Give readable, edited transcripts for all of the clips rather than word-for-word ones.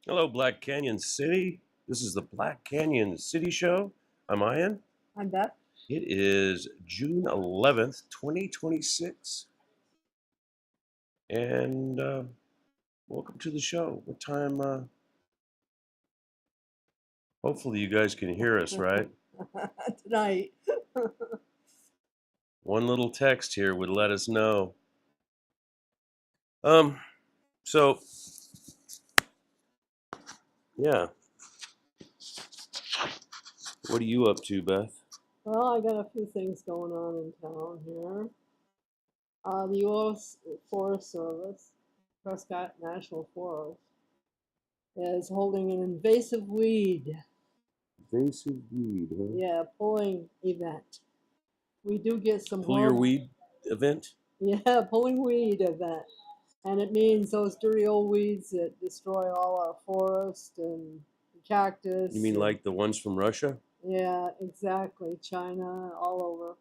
Hello, Black Canyon City. This is the Black Canyon City Show. I'm Ian. I'm Beth. It is June 11th, 2026. And welcome to the show. What time? Hopefully, you guys can hear us, right? Tonight. One little text here would let us know. Um, so, yeah. What are you up to, Beth? Well, I got a few things going on in town here. The U.S. Forest Service, Prescott National Forest, is holding an invasive weed, Invasive weed, huh? pulling event. We do get some Pull your horrible, weed event? pulling weed event. And it means those dirty old weeds that destroy all our forest and cactus. You mean like the ones from Russia? Yeah, exactly. China, all over.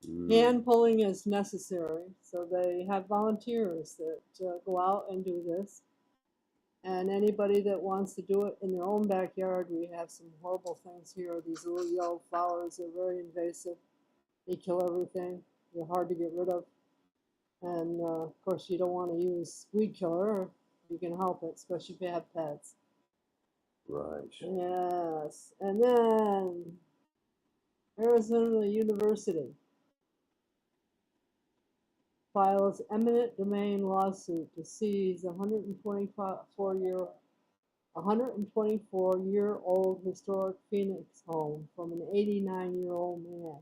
Mm. Hand pulling is necessary, so they have volunteers that go out and do this. And anybody that wants to do it in their own backyard, we have some horrible things here. These little yellow flowers are very invasive. They kill everything. They're hard to get rid of. And of course, you don't want to use weed killer if you can help it, especially if you have pets. Right. Yes. And then Arizona University files eminent domain lawsuit to seize 124-year-old historic Phoenix home from an 89-year-old man.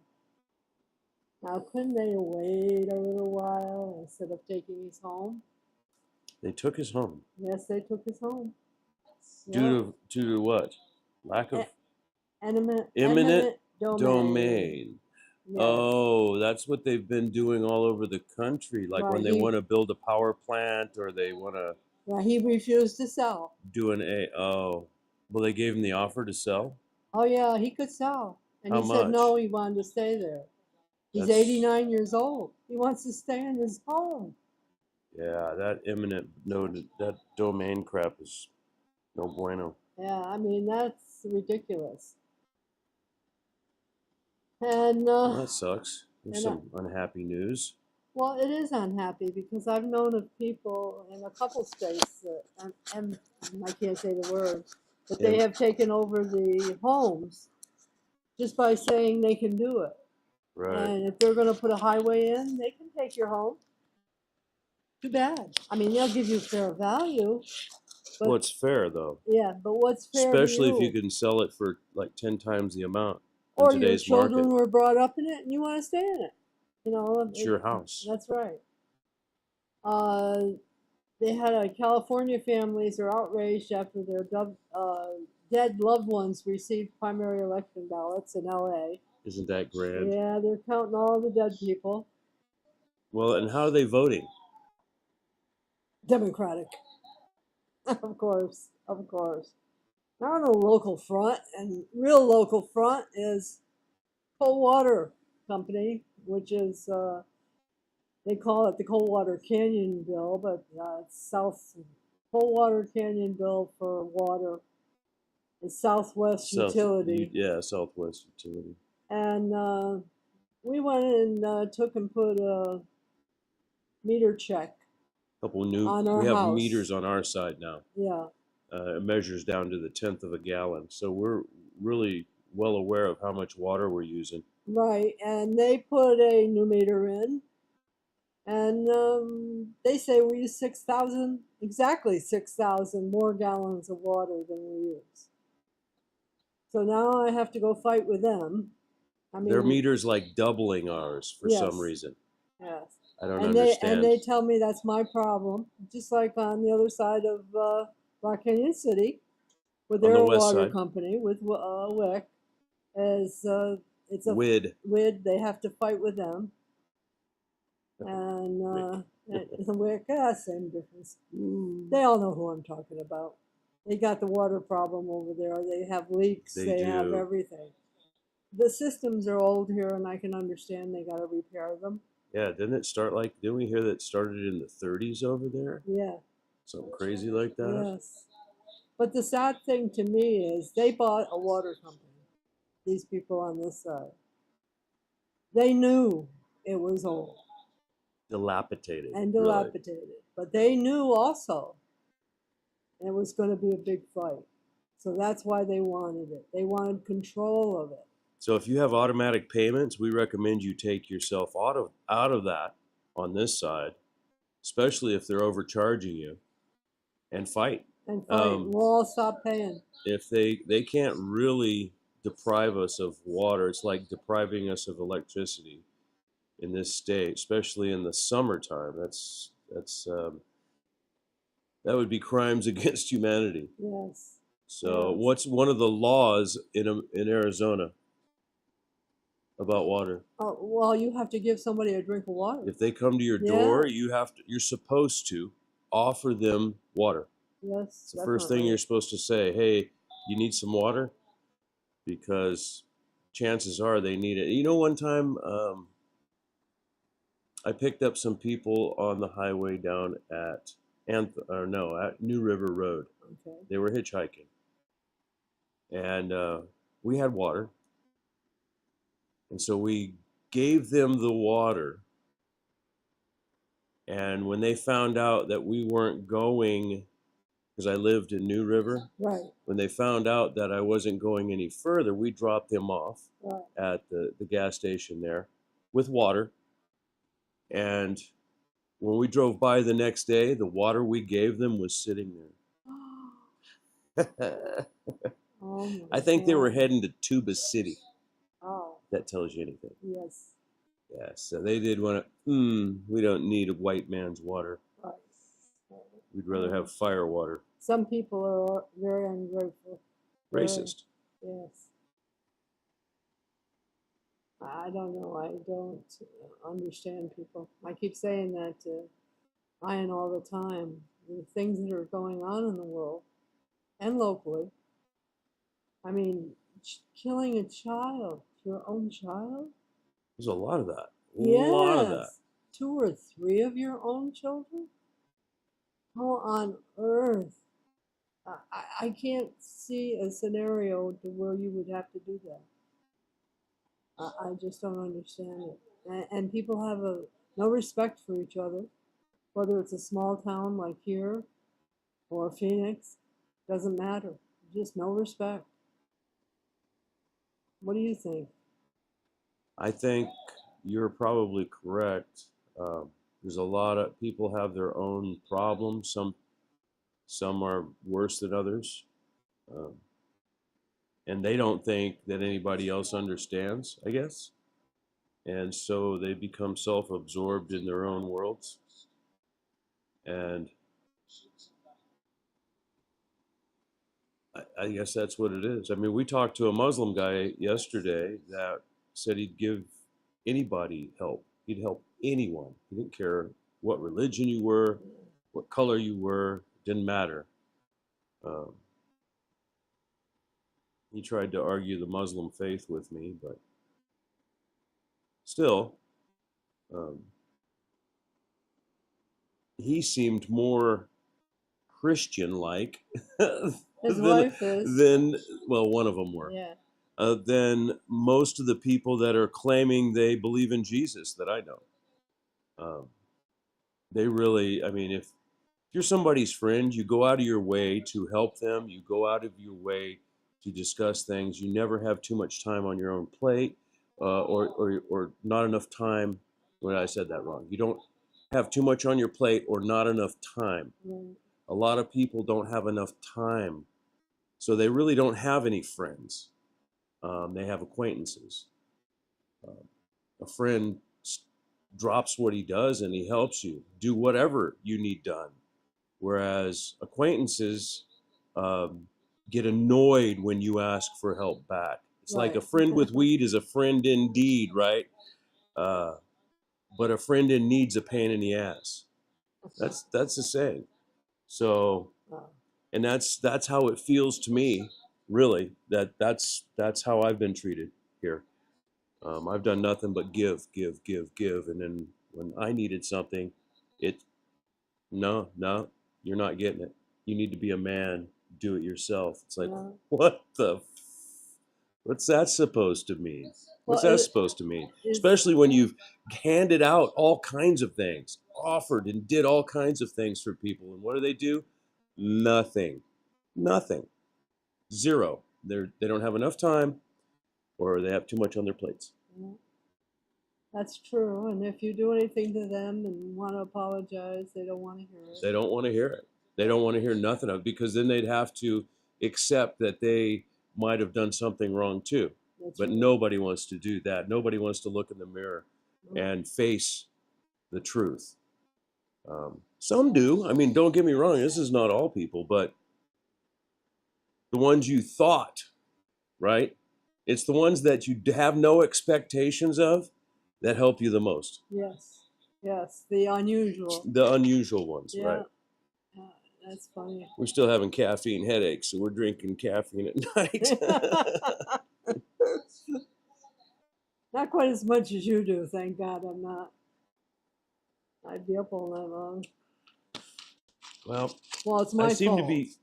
Now, couldn't they wait a little while instead of taking his home? They took his home. Yes, they took his home. Due to what? Lack of Eminent domain. Yes. Oh, that's what they've been doing all over the country. Like when Right, they want to build a power plant or they want to he refused to sell. do well, they gave him the offer to sell. Oh yeah, he could sell, and How he said much? no, he wanted to stay there. He's That's 89 years old. He wants to stay in his home. yeah, that domain crap is no bueno. Yeah, I mean, that's ridiculous. And Well, that sucks. There's and some unhappy news. well, it is unhappy because I've known of people in a couple states that, and I can't say the word, but they have taken over the homes just by saying they can do it. Right. And if they're going to put a highway in, they can take your home. Too bad. I mean, they'll give you fair value. But, What's fair though? Yeah, but what's fair Especially to if you can sell it for like 10 times the amount in or your today's children market. were brought up in it and you want to stay in it. You know, It's your house. That's right. They had California families are outraged after their dead loved ones received primary election ballots in LA. Isn't that grand? Yeah, they're counting all the dead people. Well, and how are they voting? Democratic. Of course, of course. Now on the local front, and real local front is Cold Water Company, which is they call it the Coldwater Canyon Bill, but it's Coldwater Canyon Bill for water is Southwest Utility. Yeah, Southwest Utility. And we went and took and put a meter check. Couple new. On our we have house. meters on our side now. Yeah. It measures down to the 10th of a gallon, so we're really well aware of how much water we're using. Right, and they put a new meter in, and they say we use 6,000, exactly 6,000 more gallons of water than we use. So now I have to go fight with them. I mean, their meter's like doubling ours for some reason. Yes. I don't understand. And they tell me that's my problem, just like on the other side of Black Canyon City, with their water company, with WIC, as it's a WID. They have to fight with them, and it's a WIC. Same difference. They all know who I'm talking about. They got the water problem over there. They have leaks. They have everything. The systems are old here, and I can understand they got to repair them. Yeah, didn't we hear that it started in the 30s over there? Yeah. Something crazy like that? Yes. But the sad thing to me is they bought a water company, these people on this side. They knew it was old Dilapidated, and really. dilapidated, but they knew also it was going to be a big fight. So that's why they wanted it. They wanted control of it. So if you have automatic payments, we recommend you take yourself out of that on this side, especially if they're overcharging you, and fight. And fight. We'll all stop paying. If they can't really deprive us of water, it's like depriving us of electricity in this state, especially in the summertime. That would be crimes against humanity. Yes. So, Yes. what's one of the laws in Arizona about water? Oh, well, you have to give somebody a drink of water. If they come to your door, you're supposed to offer them water. Yes, it's the first thing you're supposed to say. Hey, you need some water? Because chances are they need it. You know, one time I picked up some people on the highway down at New River Road. Okay. They were hitchhiking, and we had water, and so we gave them the water. And when they found out that we weren't going, because I lived in New River, right. When they found out that I wasn't going any further, we dropped them off at the gas station there with water. And when we drove by the next day, the water we gave them was sitting there. I think they were heading to Tuba City. Oh. That tells you anything. Yes. Yeah, so they did want to, we don't need a white man's water. Right. We'd rather have fire water. Some people are very ungrateful. Racist. Yes. I don't know. I don't understand people. I keep saying that to Ian all the time. The things that are going on in the world and locally. I mean, killing a child, your own child. There's a lot of that. Yes. Lot of that. 2 or 3 of your own children? How on earth? I can't see a scenario to where you would have to do that. I just don't understand it. And people have no respect for each other, whether it's a small town like here or Phoenix, doesn't matter. Just no respect. What do you think? I think you're probably correct. There's a lot of people have their own problems. Some are worse than others, and they don't think that anybody else understands, I guess. And so they become self-absorbed in their own worlds. And I guess that's what it is. I mean, we talked to a Muslim guy yesterday that said he'd give anybody help. He'd help anyone. He didn't care what religion you were, what color you were, didn't matter. He tried to argue the Muslim faith with me, but still, he seemed more Christian-like His wife is. than, well, one of them were. Yeah. Than most of the people that are claiming they believe in Jesus that I know. They really, I mean, if you're somebody's friend, you go out of your way to help them. You go out of your way to discuss things. You never have too much time on your own plate, or not enough time. Well, I said that wrong. You don't have too much on your plate or not enough time. Right. A lot of people don't have enough time, so they really don't have any friends. They have acquaintances. A friend drops what he does and he helps you do whatever you need done. Whereas acquaintances get annoyed when you ask for help back. It's like a friend with weed is a friend indeed, right? But a friend in need's a pain in the ass. That's the saying. So, and that's how it feels to me, really. That's how I've been treated here. I've done nothing but give, and then when I needed something, no, you're not getting it. You need to be a man. do it yourself. It's like, Yeah. what's that supposed to mean? Well, What's that supposed to mean? it's Especially when you've handed out all kinds of things, offered and did all kinds of things for people. And what do? Nothing. Nothing. Zero. They don't have enough time, or they have too much on their plates. yeah, that's true. And if you do anything to them and want to apologize, they don't want to hear it. They don't want to hear it. They don't want to hear nothing of it, because then they'd have to accept that they might have done something wrong too. That's But right. nobody wants to do that. Nobody wants to look in the mirror and face the truth. Some do. I mean, don't get me wrong. This is not all people, but the ones you thought, right? It's the ones that you have no expectations of that help you the most. Yes. Yes. The unusual. The unusual ones, Yeah. right? Yeah, that's funny. We're still having caffeine headaches, so we're drinking caffeine at night. Not quite as much as you do, thank God I'm not. I'd be up all night long. Well, it's my I seem to fault. be.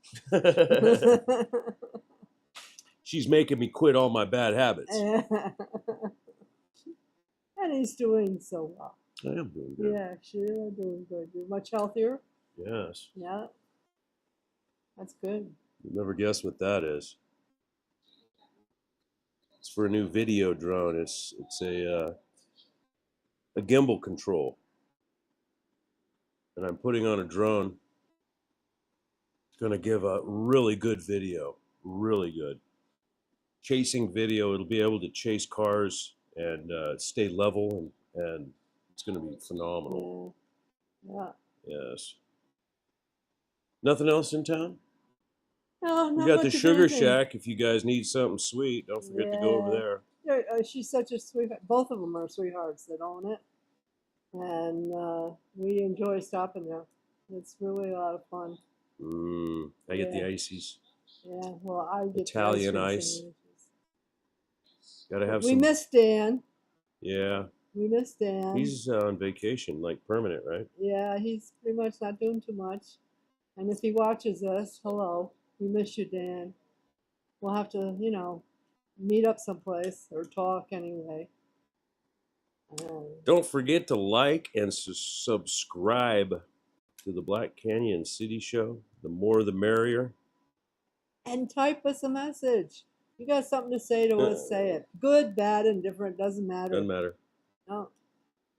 She's making me quit all my bad habits. And he's doing so well. I am doing good. Yeah, actually, you're doing good. You're much healthier. Yes. Yeah. That's good. You'll never guess what that is. It's for a new video drone. It's a gimbal control, and I'm putting on a drone. It's going to give a really good video, really good chasing video. It'll be able to chase cars and stay level, and it's going to be phenomenal. Yeah. Yes. Nothing else in town? No, We not got the much of Sugar anything. Shack. If you guys need something sweet, don't forget to go over there. Yeah, she's such a sweetheart. Both of them are sweethearts that own it, and we enjoy stopping there. It's really a lot of fun. I get the Yeah. ices. Yeah, well, I get Italian the ice. sandwiches. Gotta have We some. miss Dan. Yeah. We miss Dan. He's on vacation, like permanent, right? Yeah, he's pretty much not doing too much. And if he watches us, hello, we miss you, Dan. We'll have to, meet up someplace or talk anyway. Don't forget to like and subscribe to the Black Canyon City Show. The more the merrier. And type us a message. You got something to say to us, say it. Good, bad, indifferent, doesn't matter. Doesn't matter. No.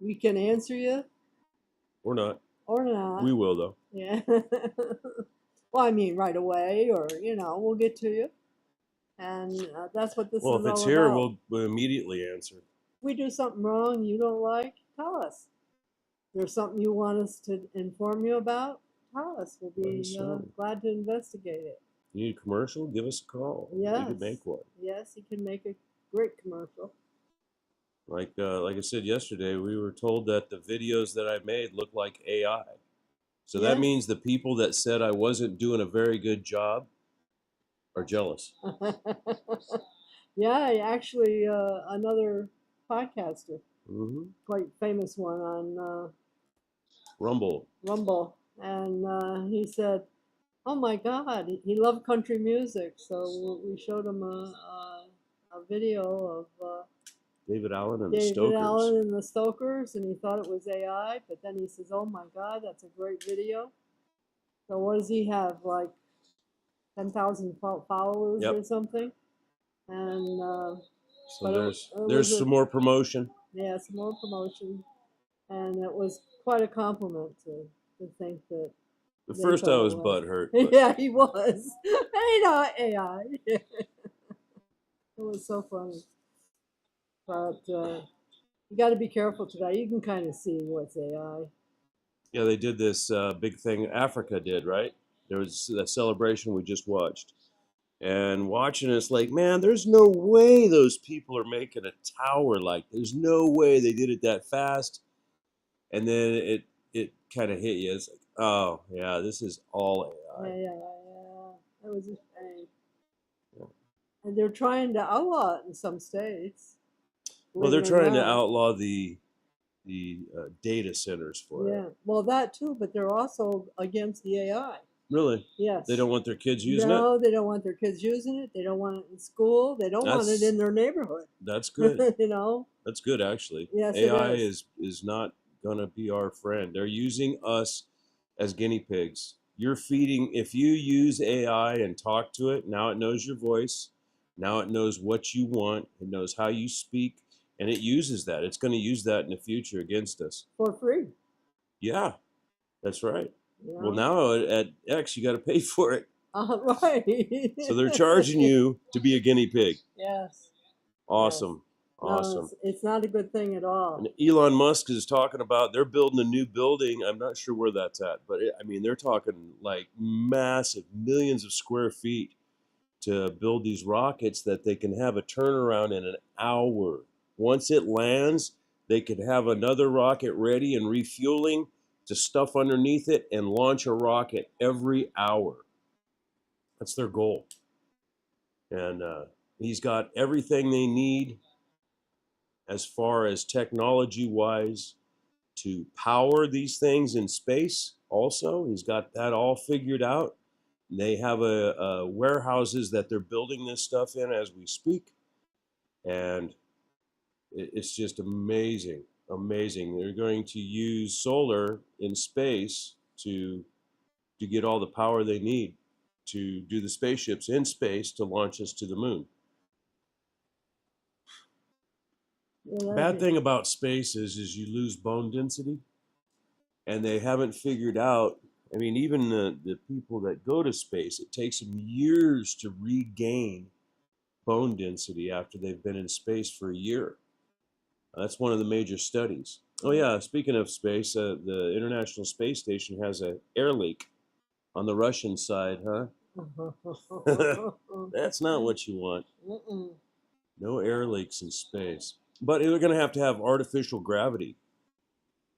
We can answer you. Or not. Or not. We will, though. Yeah. Well, I mean, right away, or, we'll get to you. And that's what this is all about. Well, if it's here, we'll immediately answer. If we do something wrong you don't like, tell us. If there's something you want us to inform you about, tell us. We'll be glad to investigate it. You need a commercial? Give us a call. Yes. We could make one. Yes, he can make a great commercial. Like I said yesterday, we were told that the videos that I made look like AI. So that means the people that said I wasn't doing a very good job are jealous. Yeah, actually, another podcaster, quite famous one on Rumble. And he said, oh my God, he loved country music. So we showed him a video of David Allen and the Stokers, and he thought it was AI, but then he says, oh my God, that's a great video. So what does he have, like 10,000 followers or something? And so there's some more promotion. Yeah, some more promotion. And it was quite a compliment to think that. At first I was butthurt. Yeah, he was. AI. It was so funny. But you got to be careful today. You can kind of see what's AI. Yeah, they did this big thing Africa did, right? There was a celebration we just watched. And watching it's like, man, there's no way those people are making a tower like. There's no way they did it that fast. And then it kind of hit you. It's like, oh, yeah, this is all AI. Yeah. That was a shame. Yeah. And they're trying to outlaw it in some states. Well, they're trying to outlaw the data centers for it. Yeah, well, that too, but they're also against the AI. Really? Yes. They don't want their kids using it? No, they don't want their kids using it. They don't want it in school. They don't want it in their neighborhood. That's good. You know? That's good, actually. Yes, AI it is. is not going to be our friend. They're using us as guinea pigs. You're feeding, if you use AI and talk to it, now it knows your voice. Now it knows what you want. It knows how you speak. And it uses that. It's going to use that in the future against us. For free. Yeah, that's right. You Well, know? now at X, you got to pay for it. Right. So they're charging you to be a guinea pig. Yes. Awesome. No, Awesome. it's not a good thing at all. And Elon Musk is talking about they're building a new building. I'm not sure where that's at, but I mean, they're talking like massive millions of square feet to build these rockets that they can have a turnaround in an hour. Once it lands, they could have another rocket ready and refueling to stuff underneath it and launch a rocket every hour. That's their goal. And he's got everything they need as far as technology wise to power these things in space. Also, he's got that all figured out. They have warehouses that they're building this stuff in as we speak, and it's just amazing, amazing. They're going to use solar in space to get all the power they need to do the spaceships in space to launch us to the moon. Yeah, Bad thing about space is you lose bone density, and they haven't figured out. I mean, even the people that go to space, it takes them years to regain bone density after they've been in space for a year. That's one of the major studies. Oh yeah, speaking of space, the International Space Station has an air leak on the Russian side, huh? That's not what you want. No air leaks in space. But they're going to have artificial gravity.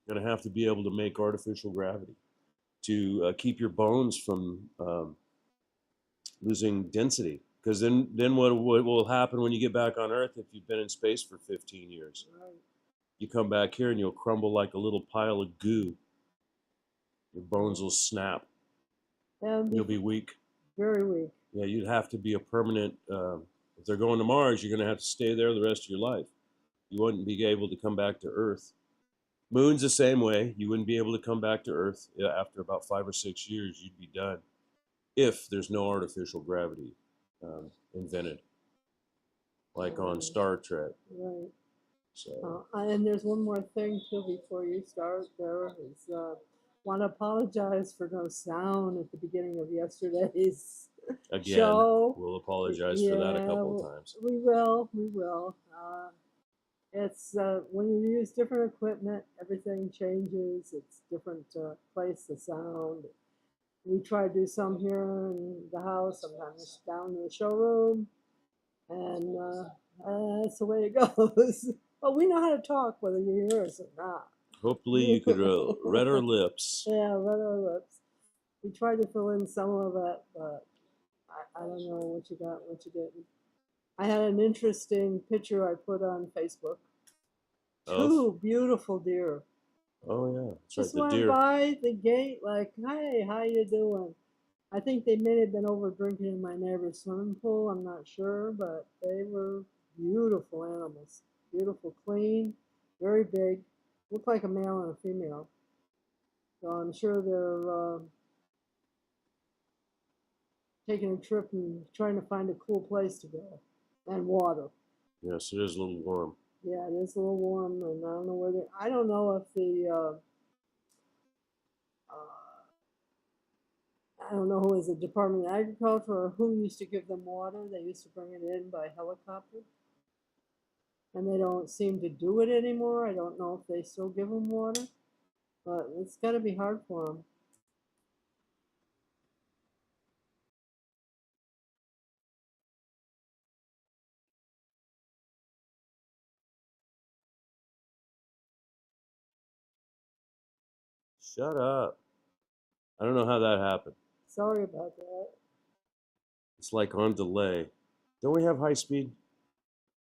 You're going to have to be able to make artificial gravity to keep your bones from losing density. Because then what will happen when you get back on Earth if you've been in space for 15 years? Right. You come back here and you'll crumble like a little pile of goo. Your bones will snap. You'll be weak. Very weak. Yeah, you'd have to be a permanent. If they're going to Mars, you're going to have to stay there the rest of your life. You wouldn't be able to come back to Earth. Moon's the same way. You wouldn't be able to come back to Earth after about 5 or 6 years. You'd be done if there's no artificial gravity invented, like on Star Trek. Right. So. And there's one more thing too before you start. There is want to apologize for no sound at the beginning of yesterday's show. We'll apologize for that a couple of times. We will. It's when you use different equipment, everything changes. It's different place, the sound. We try to do some here in the house, sometimes down in the showroom, and that's the way it goes. But we know how to talk, whether you hear us or not. Hopefully you could read our lips. Yeah, read our lips. We tried to fill in some of it, but I don't know what you got, what you didn't. I had an interesting picture I put on Facebook. Two beautiful deer. Oh yeah, that's just right. The went deer by the gate like, "Hey, how you doing?" I think they may have been over drinking in my neighbor's swimming pool. I'm not sure, but they were beautiful animals. Beautiful, clean, very big. Looked like a male and a female. So I'm sure they're taking a trip and trying to find a cool place to go and water. Yes, it is a little warm. Yeah, it is a little warm, and I don't know where they. I don't know if I don't know who is the Department of Agriculture or who used to give them water. They used to bring it in by helicopter, and they don't seem to do it anymore. I don't know if they still give them water, but it's got to be hard for them. Shut up. I don't know how that happened. Sorry about that. It's like on delay. Don't we have high speed?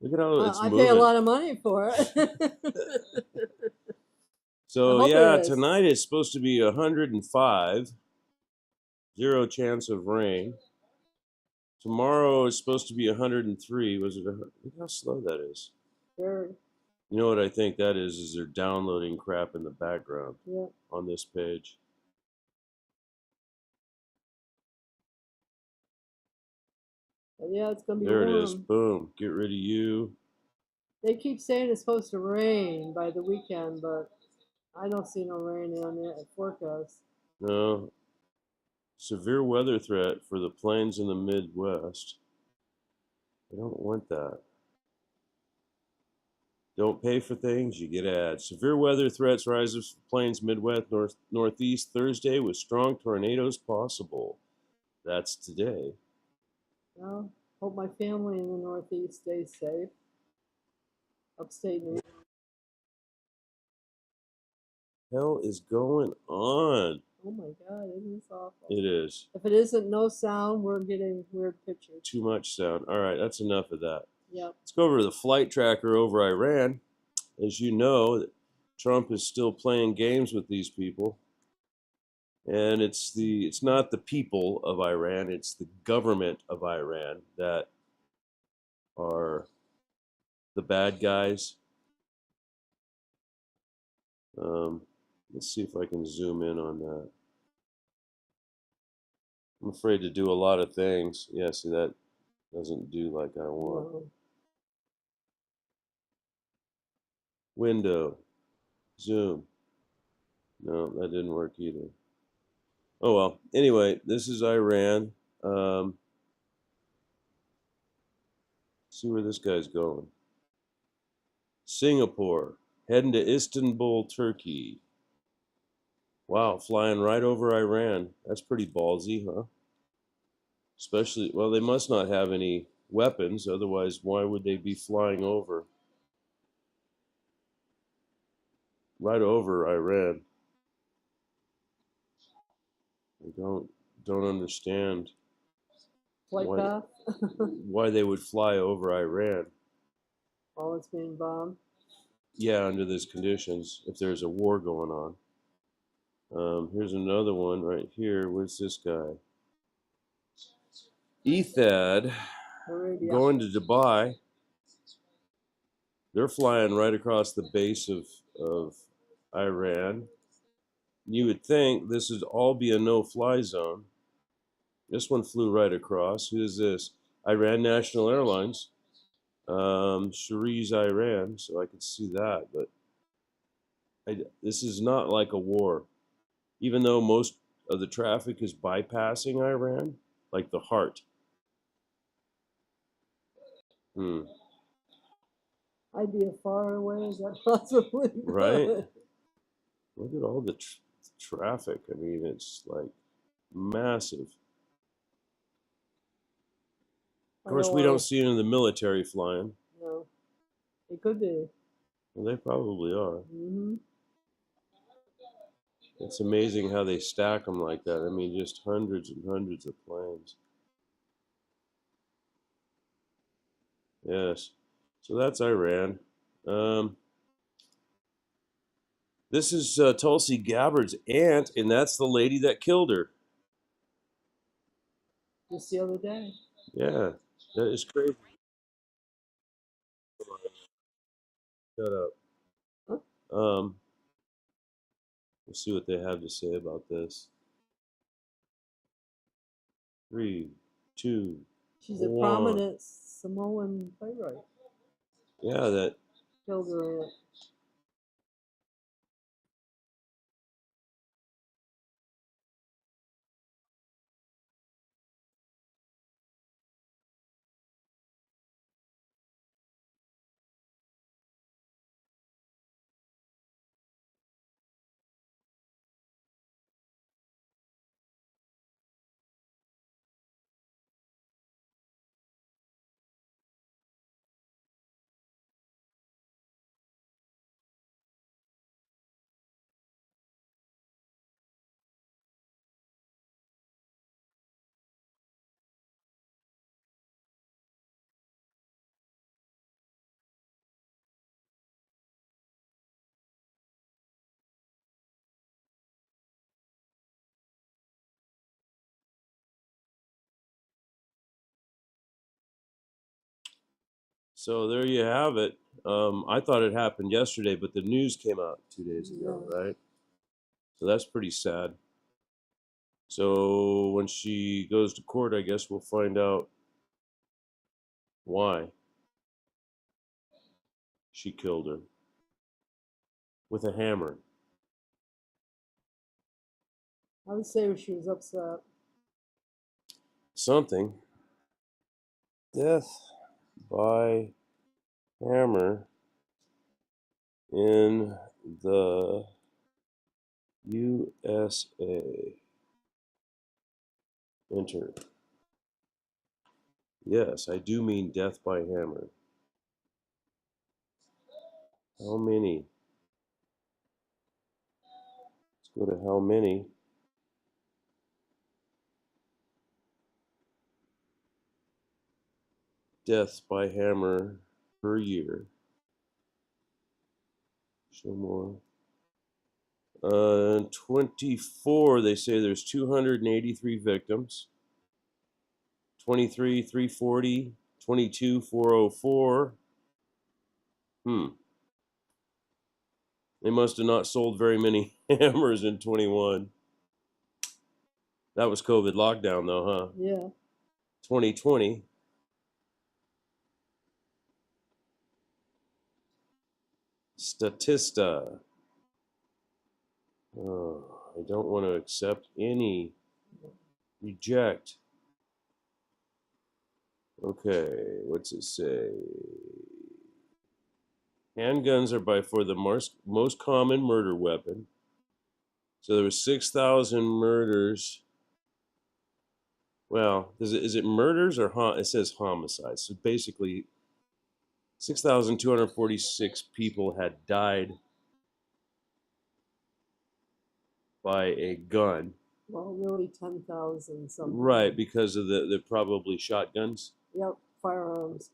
Look at how it's moving. I pay a lot of money for it. So yeah, tonight is supposed to be 105. 0 chance of rain. Tomorrow is supposed to be 103. Was it? Look how slow that is. Very. You know what I think that is? Is they're downloading crap in the background Yeah. on this page. But yeah, it's gonna be There it warm. is. Boom. Get rid of you. They keep saying it's supposed to rain by the weekend, but I don't see no rain on the forecast. No. Severe weather threat for the plains in the Midwest. I don't want that. Don't pay for things, you get ads. Severe weather threats rises for plains Midwest, Northeast Thursday with strong tornadoes possible. That's today. Well, hope my family in the Northeast stays safe. Upstate New York. Hell is going on? Oh my God, isn't this awful? It is. If it isn't no sound, we're getting weird pictures. Too much sound. All right, that's enough of that. Yep. Let's go over to the flight tracker over Iran. As you know, Trump is still playing games with these people. And it's not the people of Iran, it's the government of Iran that are the bad guys. Let's see if I can zoom in on that. I'm afraid to do a lot of things. Yeah, see, that doesn't do like I want. No. Window, zoom. No, that didn't work either. Oh well. Anyway, this is Iran. See where this guy's going. Singapore, heading to Istanbul, Turkey. Wow, flying right over Iran. That's pretty ballsy, huh? Especially, well, they must not have any weapons, otherwise, why would they be flying over? Right over Iran. I don't understand Flight why path. why they would fly over Iran. While it's being bombed. Yeah, under these conditions, if there's a war going on. Here's another one right here. Where's this guy? Ethad Arabia. going to Dubai. They're flying right across the base of Iran. You would think this would all be a no-fly zone. This one flew right across. Who is this? Iran National Airlines. Shariz Iran, so I could see that. But this is not like a war. Even though most of the traffic is bypassing Iran, like the heart. Hmm. Idea far away as that possibly Right? could. Look at all the traffic. I mean, it's like massive. Of course, we don't see it in the military flying. No, it could be. Well, they probably are. Mm-hmm. It's amazing how they stack them like that. I mean, just hundreds and hundreds of planes. Yes. So that's Iran. Um, this is Tulsi Gabbard's aunt, and that's the lady that killed her. Just the other day. Yeah, that is crazy. Shut up. Huh? We'll see what they have to say about this. 3, 2, She's a 1. prominent Samoan playwright. Yeah, that Killed her aunt. So there you have it. I thought it happened yesterday, but the news came out 2 days ago, Yeah. right? So that's pretty sad. So when she goes to court, I guess we'll find out why she killed her with a hammer. I would say she was upset. Something. Death by hammer in the USA. Enter. Yes, I do mean death by hammer. How many? Let's go to how many. Deaths by hammer per year. Show more. 24, they say there's 283 victims. 23, 340. 22, 404. They must have not sold very many hammers in 21. That was COVID lockdown, though, huh? Yeah. 2020. Statista. Oh, I don't want to accept any. Reject. Okay, what's it say? Handguns are by far the most common murder weapon. So there was 6,000 murders. Well, is it murders or it says homicides? So basically, 6,246 people had died by a gun. Well, really 10,000 something. Right, because of the probably shotguns. Yep, firearms.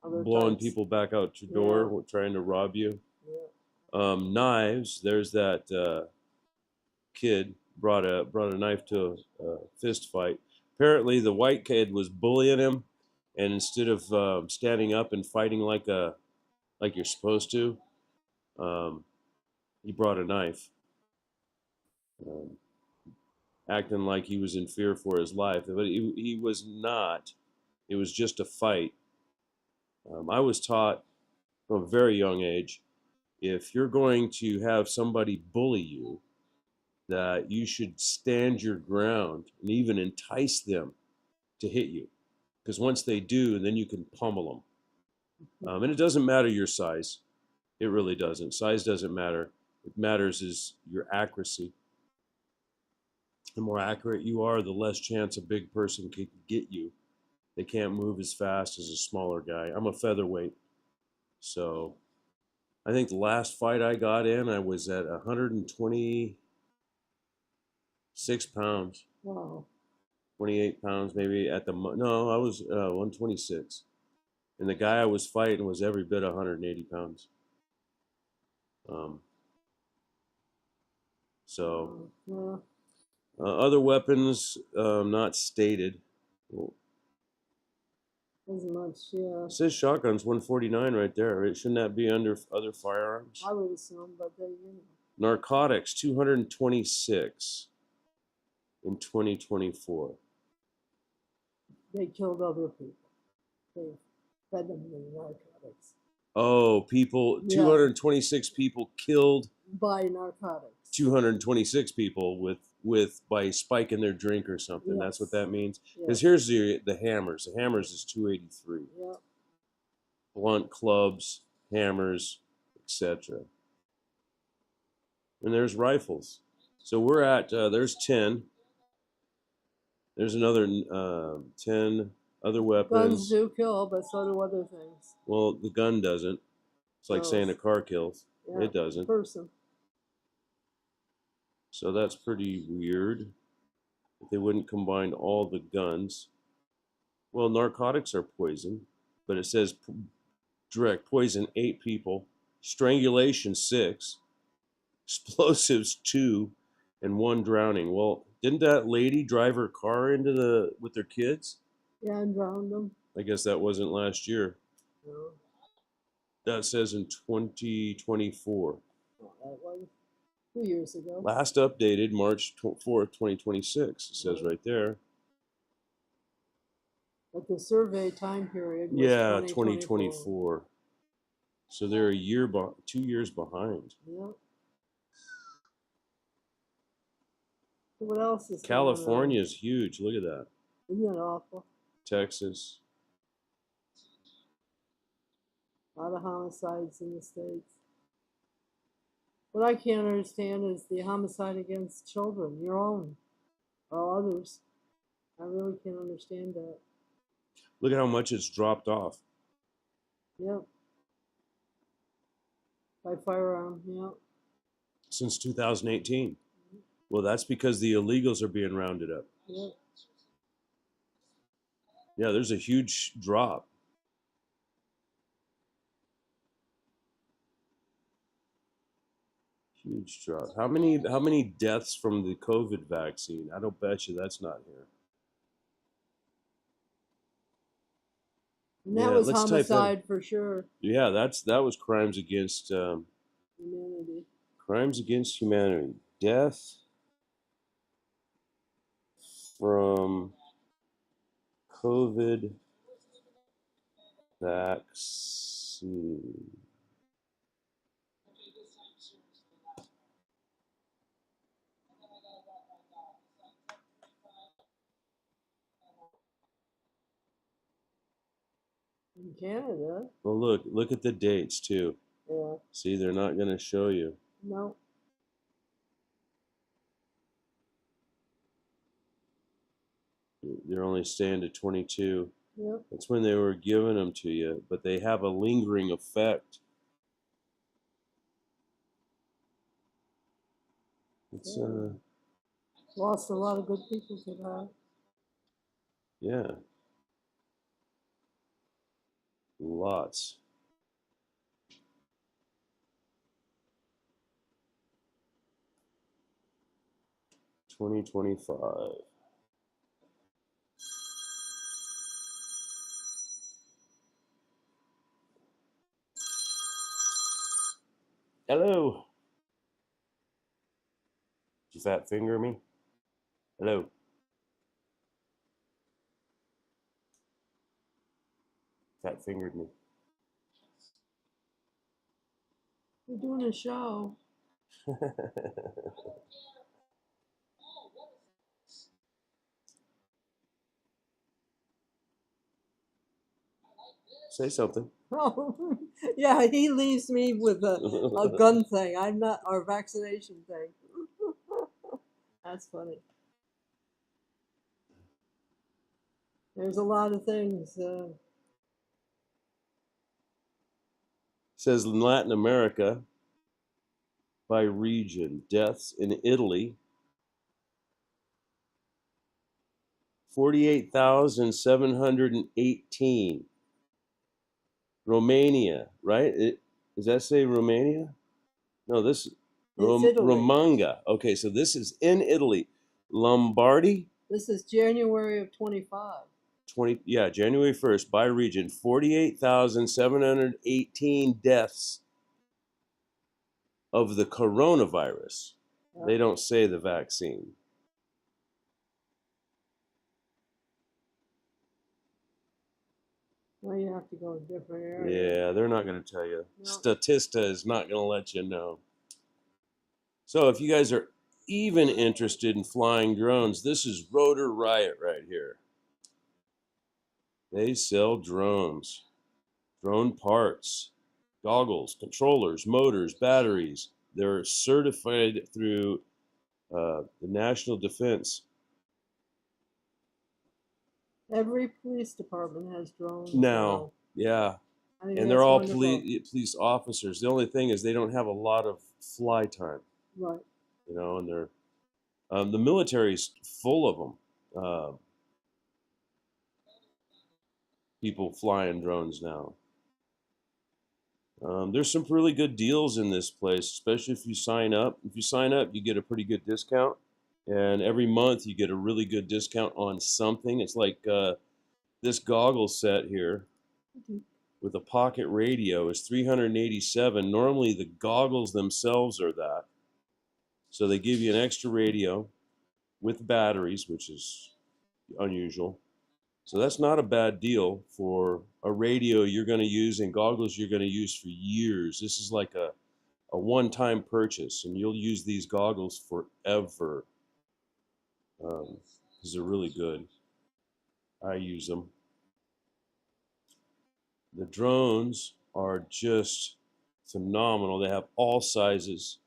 Blowing people back out your door, trying to rob you. Yeah. Knives. There's that kid brought a knife to a fist fight. Apparently, the white kid was bullying him, and instead of standing up and fighting like you're supposed to, he brought a knife, um, acting like he was in fear for his life. But he was not. It was just a fight. I was taught from a very young age, if you're going to have somebody bully you, that you should stand your ground and even entice them to hit you. Because once they do, then you can pummel them. And it doesn't matter your size. It really doesn't. Size doesn't matter. What matters is your accuracy. The more accurate you are, the less chance a big person can get you. They can't move as fast as a smaller guy. I'm a featherweight. So I think the last fight I got in, I was at 126 pounds. Wow. 28 pounds maybe at the no, I was 126. And the guy I was fighting was every bit 180 pounds. So other weapons not stated. Well, as much, yeah. It says shotguns 149 right there. Right? Shouldn't that be under other firearms? I would assume, but they, you know. Narcotics 226 in 2024. They killed other people. They fed them the narcotics. Oh, people! 226 people killed by narcotics. 226 people with by spiking their drink or something. Yes. That's what that means. Because here's the hammers. The hammers is 283. Yep. Blunt clubs, hammers, etc. And there's rifles. So we're at there's 10. There's another 10 other weapons. Guns do kill, but so do other things. Well, the gun doesn't. It's like saying a car kills. Yeah, it doesn't. Person. So that's pretty weird. If they wouldn't combine all the guns. Well, narcotics are poison, but it says direct poison 8 people, strangulation 6, explosives 2, and 1 drowning. Well, didn't that lady drive her car with their kids? Yeah, and drowned them. I guess that wasn't last year. No. That says in 2024. Oh, that was 2 years ago. Last updated March 4th, 2026. It says right there. But the survey time period was Yeah, 2024. 2024. So they're a year, 2 years behind. Yep. So what else is California is huge. Look at that. Isn't that awful? Texas. A lot of homicides in the States. What I can't understand is the homicide against children, your own, or others. I really can't understand that. Look at how much it's dropped off. Yep. By firearm, yep. Since 2018. Well, that's because the illegals are being rounded up. Yep. Yeah, there's a huge drop. Huge drop. How many deaths from the COVID vaccine? I don't bet you that's not here. And that was homicide for sure. Yeah, that was crimes against humanity. Crimes against humanity. Death from COVID vaccine. In Canada. Well, look at the dates too. Yeah. See, they're not going to show you. No. They're only staying to 22. Yep. That's when they were giving them to you, but they have a lingering effect. It's lost a lot of good people to that. Yeah. Lots. $20.25. Hello. Did you fat finger me? Hello. Fat fingered me. We're doing a show. Say something. Oh, yeah, he leaves me with a gun thing. I'm not, or vaccination thing. That's funny. There's a lot of things. Says in Latin America, by region, deaths in Italy, 48,718. Romania, right? Does that say Romania? No, this is Romanga. Okay, so this is in Italy. Lombardy. This is January of 25. January 1st by region, 48,718 deaths of the coronavirus. Yep. They don't say the vaccine. Well, you have to go to a different area. Yeah, they're not going to tell you. No. Statista is not going to let you know. So if you guys are even interested in flying drones, this is Rotor Riot right here. They sell drones, drone parts, goggles, controllers, motors, batteries. They're certified through the National Defense. Every police department has drones now. Yeah. And they're all police officers. The only thing is they don't have a lot of fly time. Right. You know, and they're the military's full of them. People flying drones now. There's some really good deals in this place, especially if you sign up. If you sign up, you get a pretty good discount. And every month you get a really good discount on something. It's like this goggle set here. with a pocket radio is $387. Normally the goggles themselves are that. So they give you an extra radio with batteries, which is unusual. So that's not a bad deal for a radio you're going to use and goggles you're going to use for years. This is like a one-time purchase, and you'll use these goggles forever because they're really good. I use them. The drones are just phenomenal. They have all sizes.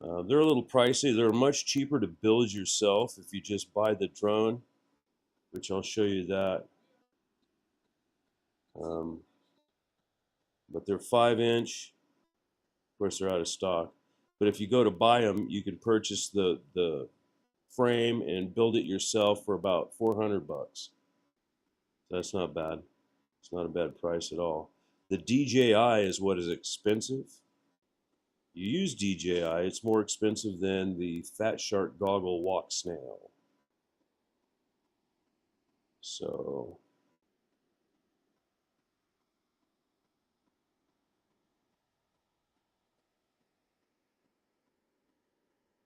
They're a little pricey. They're much cheaper to build yourself if you just buy the drone, which I'll show you that. But they're 5-inch. Of course, they're out of stock. But if you go to buy them, you can purchase the frame and build it yourself for about $400. So that's not bad. It's not a bad price at all. The DJI is what is expensive. You use DJI, it's more expensive than the Fat Shark Goggle Walk Snail. So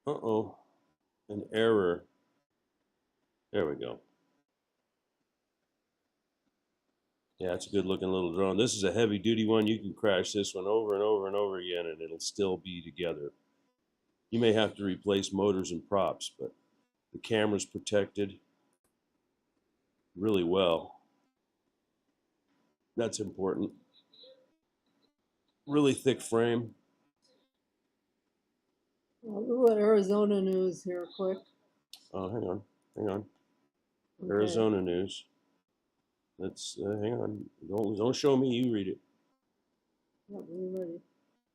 uh-oh, an error. There we go. Yeah, it's a good looking little drone. This is a heavy duty one. You can crash this one over and over and over again and it'll still be together. You may have to replace motors and props, but the camera's protected really well. That's important. Really thick frame. A little Arizona news here, quick. Oh, hang on. Okay. Arizona news. Let's hang on. Don't show me. You read it. Yep, we're ready.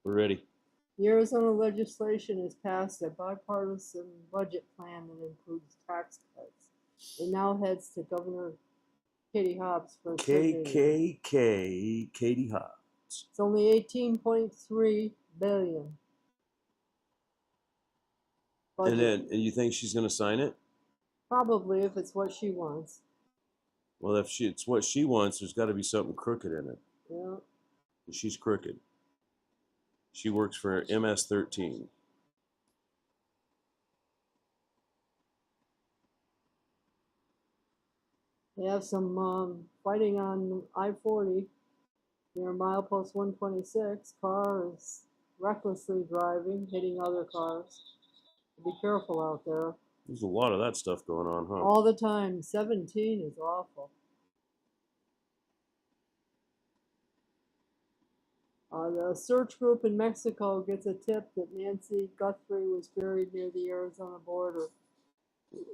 We're ready. The Arizona legislation has passed a bipartisan budget plan that includes tax cuts. It now heads to Governor Katie Hobbs for signature. Katie Hobbs. It's only $18.3 billion. Budget. And you think she's going to sign it? Probably, if it's what she wants. Well, if it's what she wants, there's got to be something crooked in it. Yeah. She's crooked. She works for MS-13. They have some fighting on I-40 near milepost 126. Car is recklessly driving, hitting other cars. Be careful out there. There's a lot of that stuff going on, huh? All the time. 17 is awful. The search group in Mexico gets a tip that Nancy Guthrie was buried near the Arizona border. It's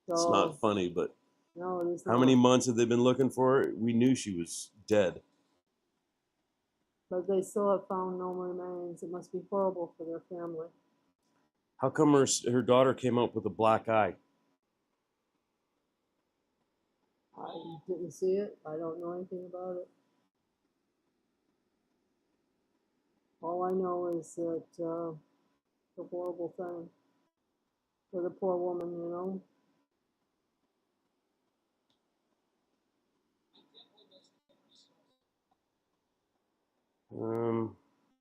not funny, but no, it is not. How many months have they been looking for her? We knew she was dead. But they still have found no remains. It must be horrible for their family. How come her daughter came up with a black eye? I didn't see it. I don't know anything about it. All I know is that it's a horrible thing for the poor woman, you know.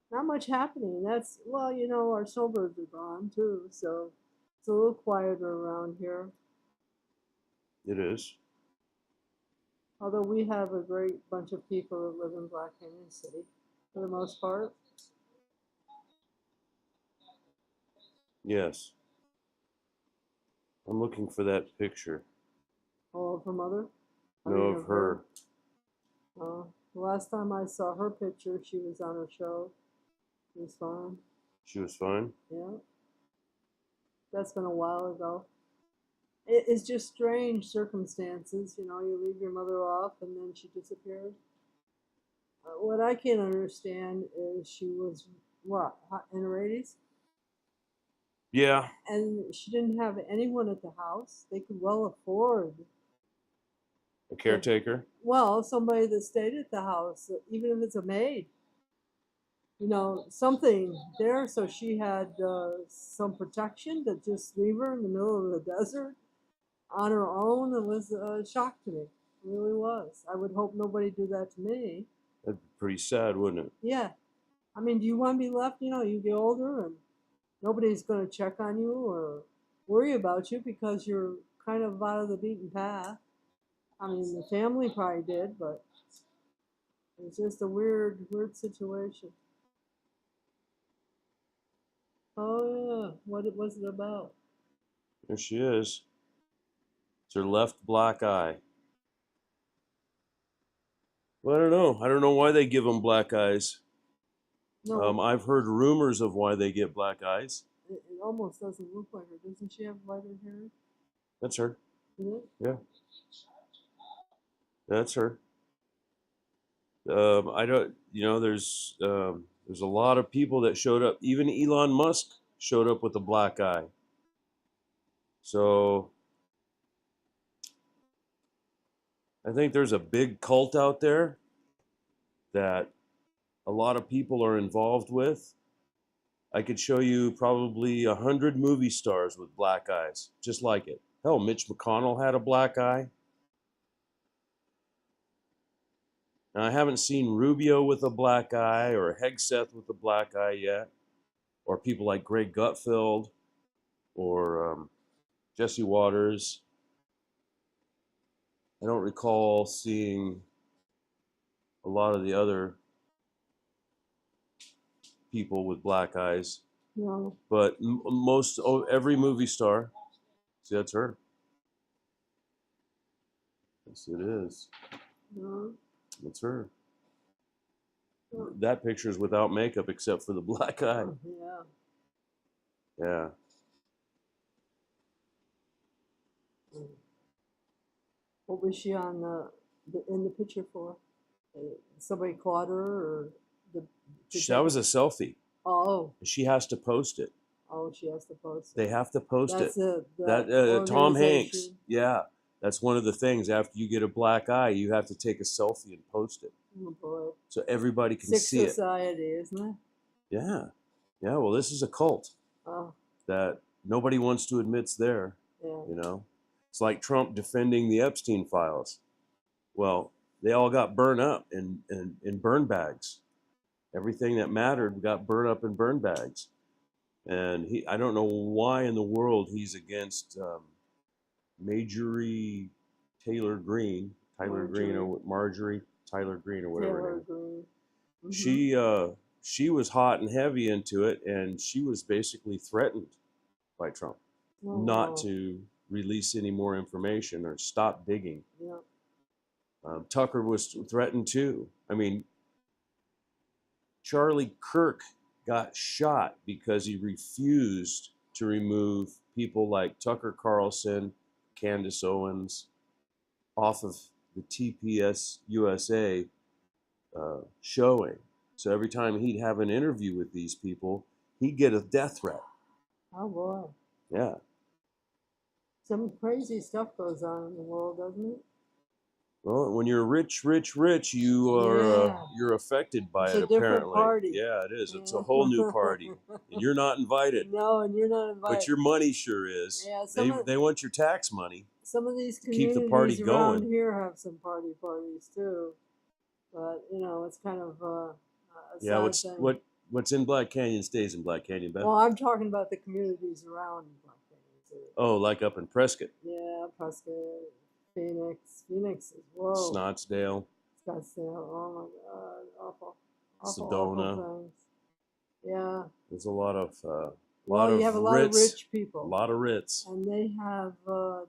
Not much happening. That's, well, you know, our snowbirds are gone too, so it's a little quieter around here. It is. Although we have a great bunch of people that live in Black Canyon City, for the most part. Yes. I'm looking for that picture. Oh, of her mother? No, of her. The last time I saw her picture, she was on her show. She was fine. She was fine? Yeah. That's been a while ago. It's just strange circumstances. You know, you leave your mother off and then she disappears. What I can't understand is she was, what, in her 80s? Yeah. And she didn't have anyone at the house. They could well afford a caretaker. Well, somebody that stayed at the house, even if it's a maid. You know, something there, so she had some protection to just leave her in the middle of the desert on her own. It was a shock to me. It really was. I would hope nobody do that to me. That'd be pretty sad, wouldn't it? Yeah. I mean, do you want to be left, you get older and nobody's going to check on you or worry about you because you're kind of out of the beaten path. I mean, the family probably did, but it's just a weird, weird situation. Oh, yeah. What was it about? There she is. It's her left black eye. Well, I don't know. I don't know why they give them black eyes. No, I've heard rumors of why they get black eyes. it almost doesn't look like her. Doesn't she have lighter hair? That's her. Is it? Yeah, that's her. I don't. There's a lot of people that showed up. Even Elon Musk showed up with a black eye. So I think there's a big cult out there that a lot of people are involved with. I could show you probably 100 movie stars with black eyes, just like it. Hell, Mitch McConnell had a black eye. Now, I haven't seen Rubio with a black eye or Hegseth with a black eye yet, or people like Greg Gutfeld or Jesse Waters. I don't recall seeing a lot of the other people with black eyes, No. but every movie star. See, that's her. Yes, it is. No. That's her. No. That picture is without makeup except for the black eye. Yeah. Yeah. What was she on in the picture for? Somebody caught her or the That was a selfie. Oh, She has to post it. oh, she has to post it. They have to post That's it. that Tom Hanks. organization. Yeah. That's one of the things. After you get a black eye, you have to take a selfie and post it Oh boy. so everybody can Sick see it. society, isn't it? Yeah. Yeah. Well, this is a cult Oh, that nobody wants to admit's there. yeah. You know, it's like Trump defending the Epstein files. Well, they all got burned up in burn bags. Everything that mattered got burned up in burn bags. And I don't know why in the world he's against Marjorie Taylor Greene, Marjorie Taylor Greene or whatever her name is. Mm-hmm. She was hot and heavy into it, and she was basically threatened by Trump not to release any more information or stop digging. Yeah. Tucker was threatened too. I mean, Charlie Kirk got shot because he refused to remove people like Tucker Carlson, Candace Owens off of the TPS USA showing. So every time he'd have an interview with these people, he'd get a death threat. Oh boy. Yeah. Some crazy stuff goes on in the world, doesn't it? Well, when you're rich, you are you're affected by It's it. a different Apparently, party. yeah, it is. Yeah. It's a whole new party, and you're not invited. No, and you're not invited. But your money sure is. Yeah, they want your tax money. Some of these to keep the communities party around going. here have some parties too, but it's kind of a Yeah, sad thing. what's in Black Canyon stays in Black Canyon, Beth. Well, I'm talking about the communities around Black Canyon too. Oh, like up in Prescott. Yeah, Prescott, Phoenix is whoa. Scottsdale. Oh my God, awful, Sedona. awful things. Yeah. There's a lot of You have a lot of rich people. A lot of Ritz. And they have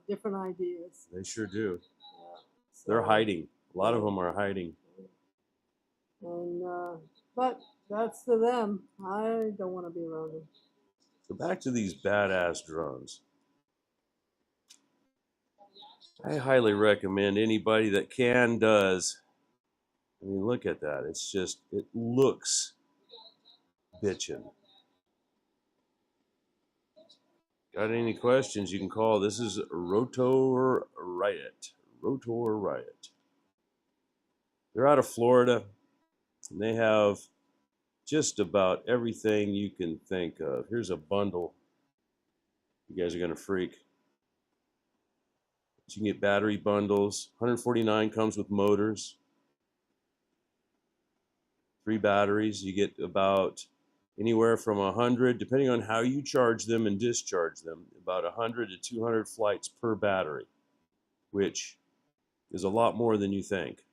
different ideas. They sure do. Yeah. So, They're hiding. A lot of them are hiding. And but that's to them. I don't want to be around them. So back to these badass drones. I highly recommend anybody that does. I mean, look at that. It's just, it looks bitchin'. Got any questions, you can call. This is Rotor Riot. Rotor Riot. They're out of Florida, and they have just about everything you can think of. Here's a bundle. You guys are going to freak. So you can get battery bundles. 149 comes with motors, 3 batteries. You get about anywhere from 100, depending on how you charge them and discharge them, about 100 to 200 flights per battery, which is a lot more than you think.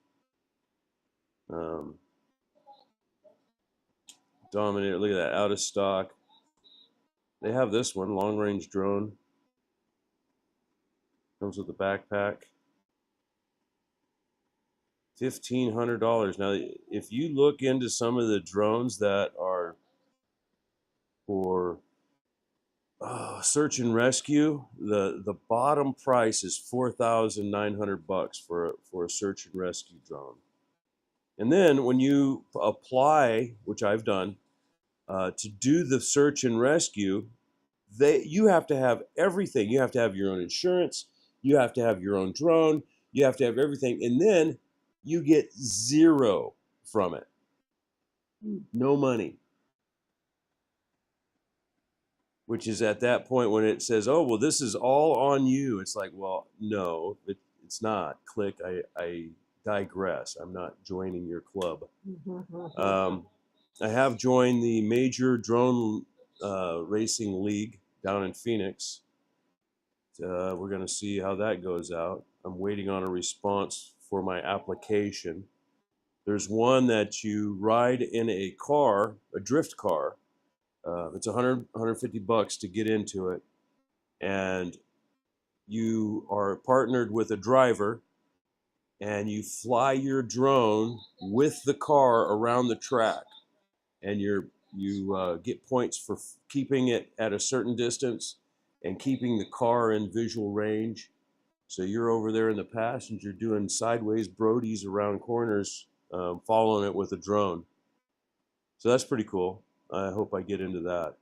Dominator, look at that, out of stock. They have this one, long range drone. Comes with a backpack. $1,500. Now, if you look into some of the drones that are for search and rescue, the bottom price is $4,900 for a search and rescue drone. And then when you apply, which I've done, to do the search and rescue, you have to have everything. You have to have your own insurance. You have to have your own drone. You have to have everything, and then you get zero from it. No money. Which is at that point when it says, "Oh, well, this is all on you." It's like, well, no, it's not. Click. I digress. I'm not joining your club. I have joined the major drone racing league down in Phoenix. We're going to see how that goes out. I'm waiting on a response for my application. There's one that you ride in a car, a drift car. It's $150 to get into it, and you are partnered with a driver, and you fly your drone with the car around the track, and you get points for keeping it at a certain distance and keeping the car in visual range. So you're over there in the passenger doing sideways Brodies around corners, following it with a drone. So that's pretty cool. I hope I get into that.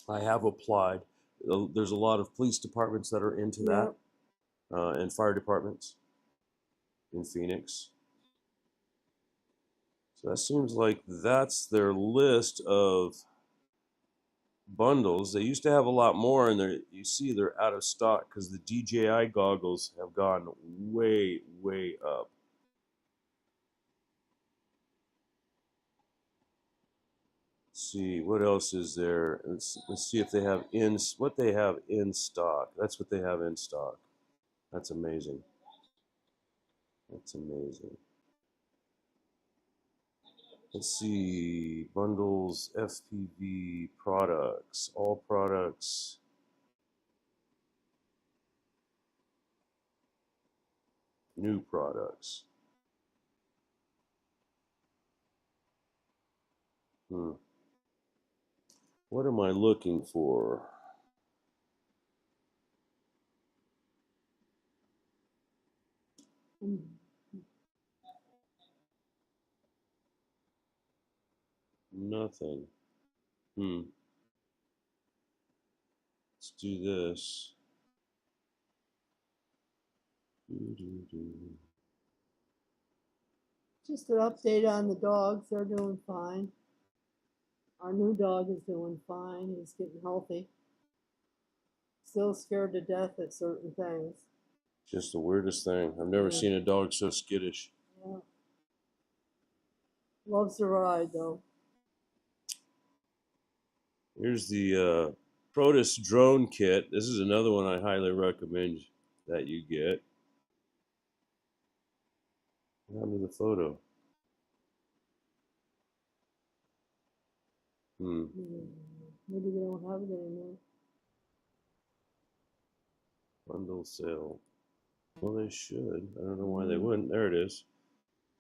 I have applied. There's a lot of police departments that are into that, and fire departments in Phoenix. So that seems like that's their list of bundles. They used to have a lot more, and you see they're out of stock because the DJI goggles have gone way, way up. Let's see what else is there. Let's see if they have what they have in stock. That's what they have in stock. That's amazing. That's amazing. Let's see, bundles, FPV products, all products. New products. What am I looking for? Nothing. Let's do this. Just an update on the dogs. They're doing fine. Our new dog is doing fine. He's getting healthy. Still scared to death at certain things. Just the weirdest thing. I've never seen a dog so skittish. Yeah. Loves to ride, though. Here's the Protus drone kit. This is another one I highly recommend that you get. What happened to the photo? Maybe they don't have it anymore. Bundle sale. Well, they should. I don't know why they wouldn't. There it is.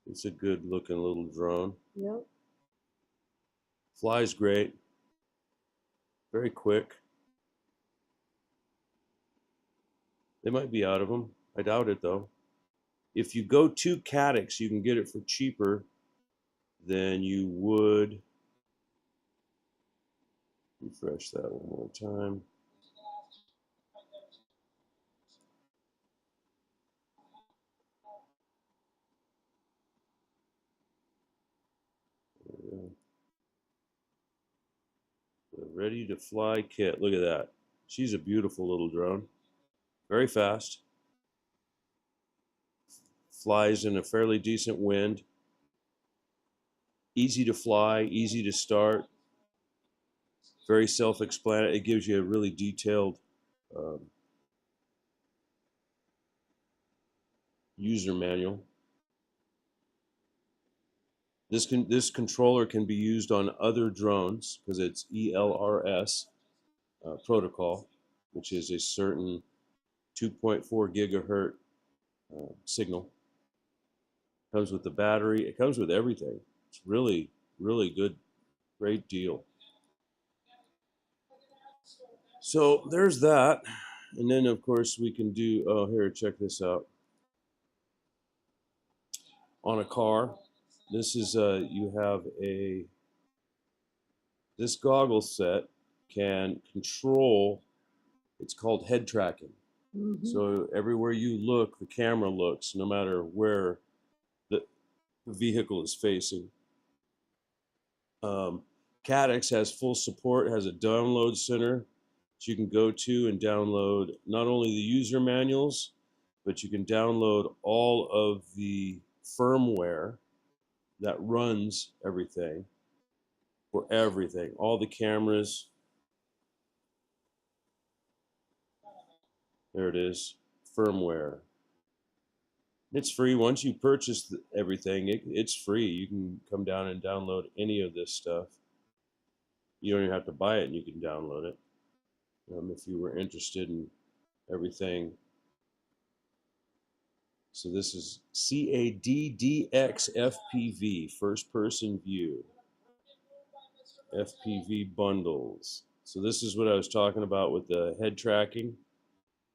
It's a good looking little drone. Yep. Flies great. Very quick. They might be out of them. I doubt it though. If you go to Cadix, you can get it for cheaper than you would. Refresh that one more time. There we go. The ready to fly kit. Look at that. She's a beautiful little drone. very fast, flies in a fairly decent wind, easy to fly, easy to start, very self-explanatory. It gives you a really detailed um, user manual. This controller can be used on other drones because it's ELRS protocol, which is a certain 2.4 gigahertz signal. Comes with the battery. It comes with everything. It's really, really good, great deal. So there's that. And then, of course, we can do, oh, here, check this out. On a car, this is, you have this goggle set can control, it's called head tracking. Mm-hmm. So everywhere you look, the camera looks, no matter where the vehicle is facing. Cadix has full support, has a download center that you can go to and download not only the user manuals, but you can download all of the firmware that runs everything for everything, all the cameras. There it is, firmware. It's free. Once you purchase everything, it's free. You can come down and download any of this stuff. You don't even have to buy it, and you can download it if you were interested in everything. So this is CADDX FPV, first person view, FPV bundles. So this is what I was talking about with the head tracking.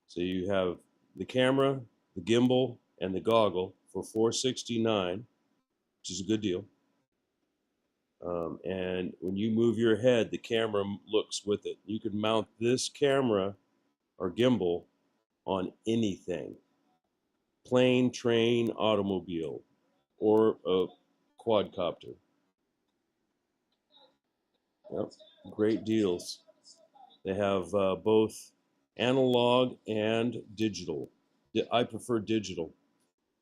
So you have the camera, the gimbal, and the goggle for $469, which is a good deal. And when you move your head, the camera looks with it. You can mount this camera or gimbal on anything: plane, train, automobile, or a quadcopter. Yep, great deals. They have both analog and digital. I prefer digital.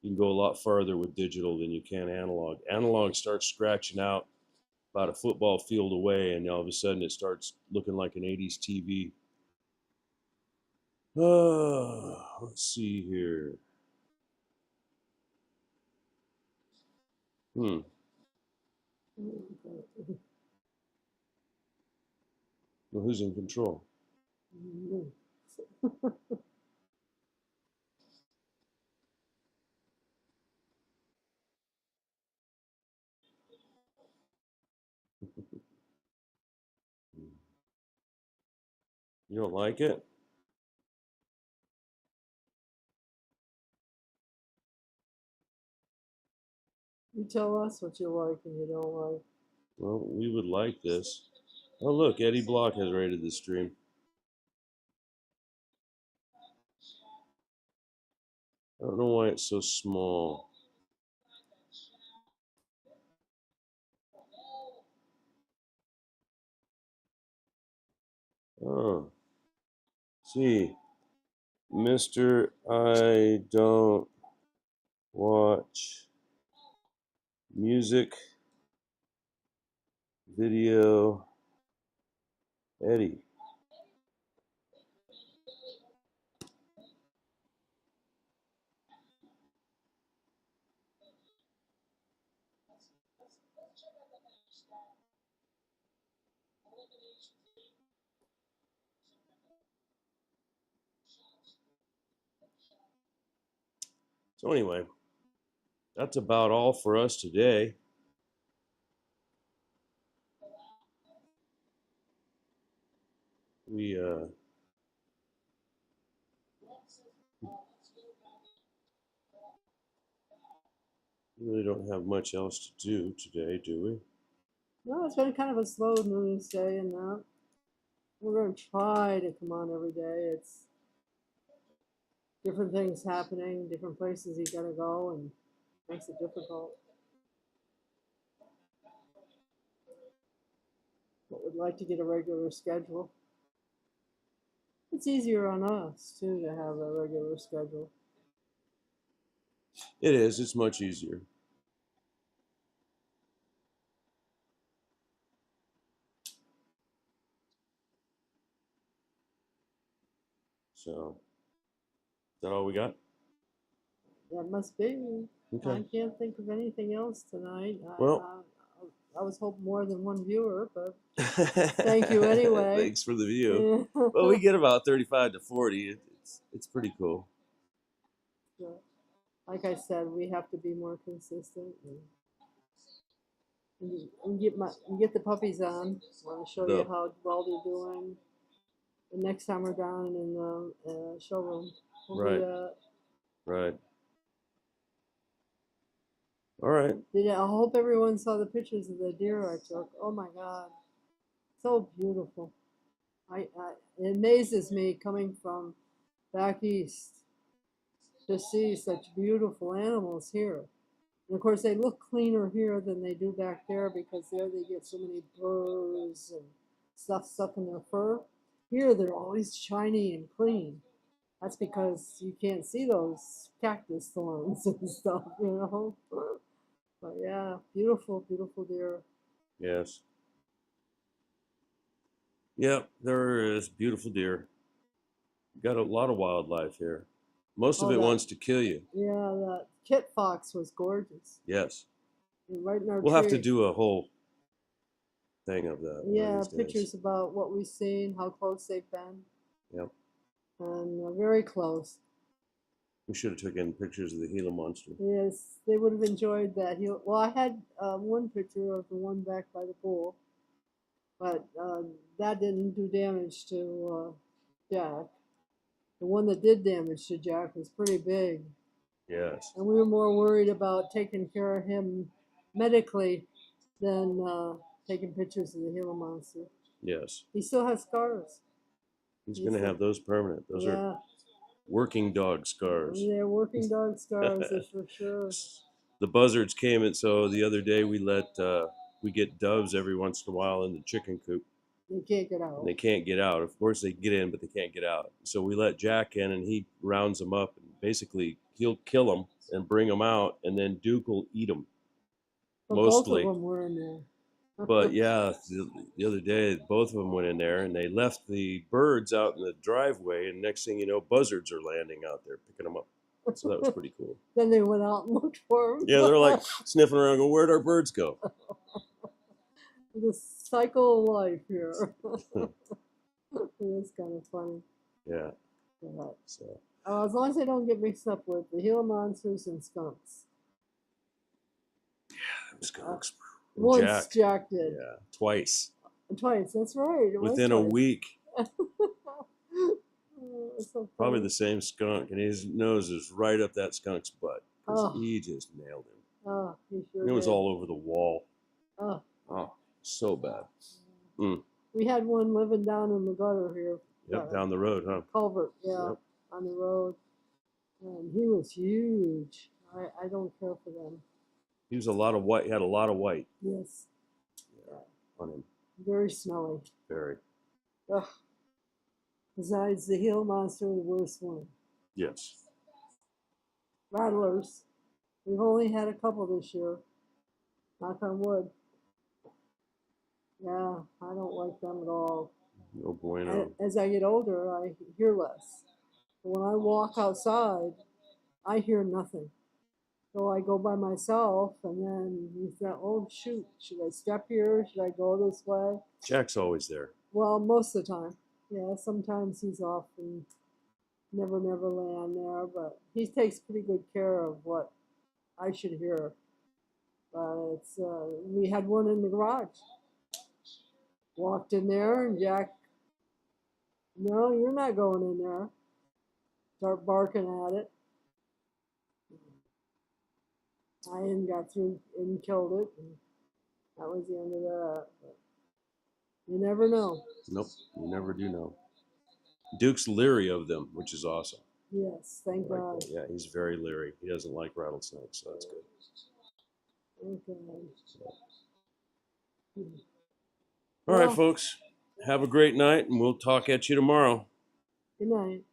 You can go a lot farther with digital than you can analog. Analog starts scratching out about a football field away, and all of a sudden it starts looking like an 80s TV. Let's see here. Hmm. Well, who's in control? You don't like it? You tell us what you like and you don't like. Well, we would like this. Oh, look, Eddie Block has rated the stream. I don't know why it's so small. Oh, see, Mr. I don't watch music video Eddie. So anyway, that's about all for us today. We really don't have much else to do today, do we? No, it's been kind of a slow news day and that. We're going to try to come on every day. It's different things happening, different places you got to go, and makes it difficult. But we'd like to get a regular schedule. It's easier on us too to have a regular schedule. It is. It's much easier. So, is that all we got? That must be. Okay. I can't think of anything else tonight. Well, I was hoping more than one viewer, but thank you anyway. Thanks for the view. Well, we get about 35 to 40. It's pretty cool. Yeah. Like I said, we have to be more consistent and get the puppies on. I want to show you how well they're doing. The next time we're down in the showroom, we'll right, do that. Right. All right. I hope everyone saw the pictures of the deer I took. Oh my God, so beautiful. It amazes me coming from back east to see such beautiful animals here. And of course, they look cleaner here than they do back there because there they get so many burrs and stuff stuck in their fur. Here, they're always shiny and clean. That's because you can't see those cactus thorns and stuff, you know. But yeah, beautiful, beautiful deer. Yes. Yep, there is beautiful deer. Got a lot of wildlife here. Most of it wants to kill you. Yeah, that kit fox was gorgeous. Yes. Right in our We'll tree. have to do a whole thing of that. Yeah, pictures about what we've seen, how close they've been. Yep. And very close. We should have taken pictures of the Gila monster. Yes, they would have enjoyed that. Well, I had one picture of the one back by the pool, but that didn't do damage to Jack. The one that did damage to Jack was pretty big. Yes. And we were more worried about taking care of him medically than taking pictures of the Gila monster. Yes. He still has scars. He's going to have those permanent. Those are working dog scars. They're working dog scars, that's for sure. The buzzards came, and so the other day we get doves every once in a while in the chicken coop. They can't get out. And they can't get out. Of course, they get in, but they can't get out. So we let Jack in, and he rounds them up, and basically he'll kill them and bring them out, and then Duke will eat them. But mostly. Both of them were in there. But yeah, the other day, both of them went in there, and they left the birds out in the driveway, and next thing you know, buzzards are landing out there, picking them up. So that was pretty cool. Then they went out and looked for them. Yeah, they're like sniffing around, going, "Where'd our birds go?" The cycle of life here. It is kind of funny. Yeah. So, as long as they don't get mixed up with the Gila monsters and skunks. Yeah, skunks. Once Jack did. Yeah, twice. Twice, that's right. Within a week. So probably the same skunk, and his nose is right up that skunk's butt. He just nailed him. He sure it was did. all over the wall. Oh, so bad. We had one living down in the gutter here. Yep, down the road, huh? Culvert, yeah, yep. On the road. And he was huge. I don't care for them. He was a lot of white. He had a lot of white. Yes. Yeah, on him. Very smelly. Very. Ugh. Besides the Gila monster, the worst one. Yes. Rattlers. We've only had a couple this year. Knock on wood. Yeah, I don't like them at all. No bueno. As I get older, I hear less. But when I walk outside, I hear nothing. So I go by myself, and then you think, oh, shoot, should I step here? Should I go this way? Jack's always there. Well, most of the time. Yeah, sometimes he's off and never land there, but he takes pretty good care of what I should hear. But we had one in the garage. Walked in there, and Jack, no, you're not going in there. Start barking at it. I got through and killed it, and that was the end of that. But you never know. Nope, you never do know. Duke's leery of them, which is awesome. Yes, thank God. Yeah, he's very leery. He doesn't like rattlesnakes, so that's good. Okay. All right, folks. Have a great night, and we'll talk at you tomorrow. Good night.